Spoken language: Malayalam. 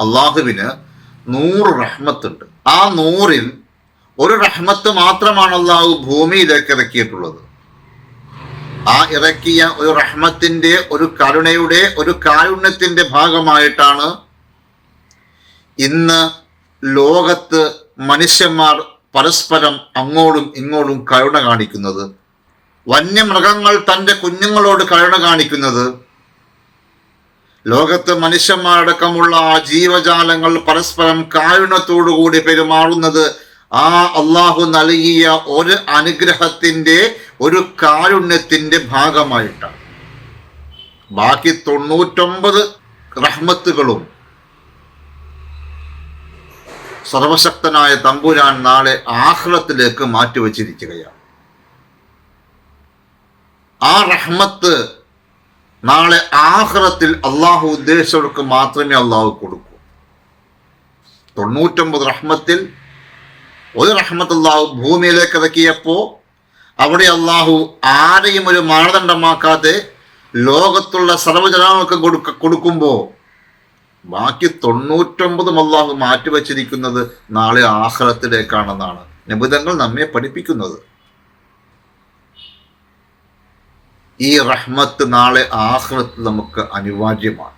അള്ളാഹുവിന് 100 റഹ്മത്തുണ്ട്. ആ 100-ൽ ഒരു റഹ്മത്ത് മാത്രമാണ് അള്ളാഹു ഭൂമിയിലേക്ക് ഇറക്കിയിട്ടുള്ളത്. ആ ഇറക്കിയ ഒരു റഹ്മത്തിന്റെ, ഒരു കരുണയുടെ, ഒരു കാരുണ്യത്തിന്റെ ഭാഗമായിട്ടാണ് ഇന്ന് ലോകത്ത് മനുഷ്യന്മാർ പരസ്പരം അങ്ങോട്ടും ഇങ്ങോട്ടും കരുണ കാണിക്കുന്നത്, വന്യമൃഗങ്ങൾ തൻ്റെ കുഞ്ഞുങ്ങളോട് കരുണ കാണിക്കുന്നത്, ലോകത്ത് മനുഷ്യന്മാരടക്കമുള്ള ആ ജീവജാലങ്ങൾ പരസ്പരം കാരുണ്യത്തോടുകൂടി പെരുമാറുന്നത് ആ അള്ളാഹു നൽകിയ ഒരു അനുഗ്രഹത്തിന്റെ, ഒരു കാരുണ്യത്തിന്റെ ഭാഗമായിട്ടാണ്. ബാക്കി 99 റഹ്മത്തുകളും സർവശക്തനായ തമ്പുരാൻ നാളെ ആഖിറത്തിലേക്ക് മാറ്റിവെച്ചിരിക്കുകയാണ്. ആ റഹ്മത്ത് നാളെ ആഖിറത്തിൽ അള്ളാഹു ഉദ്ദേശിച്ചവർക്ക് മാത്രമേ അള്ളാഹു കൊടുക്കൂ. 99 റഹ്മത്തിൽ ഒരു റഹ്മത്ത് അള്ളാഹു ഭൂമിയിലേക്ക് ഇറക്കിയപ്പോൾ അവിടെ അള്ളാഹു ആരെയും ഒരു മാനദണ്ഡമാക്കാതെ ലോകത്തുള്ള സർവ്വജനങ്ങൾക്ക് കൊടുക്കുമ്പോൾ ബാക്കി 99 അള്ളാഹു മാറ്റിവെച്ചിരിക്കുന്നത് നാളെ ആഖിറത്തിലേക്കാണെന്നാണ് നിബിധങ്ങൾ നമ്മെ പഠിപ്പിക്കുന്നത്. ഈ റഹ്മത്ത് നാളെ ആഖിറത്തിൽ നമുക്ക് അനിവാര്യമാണ്.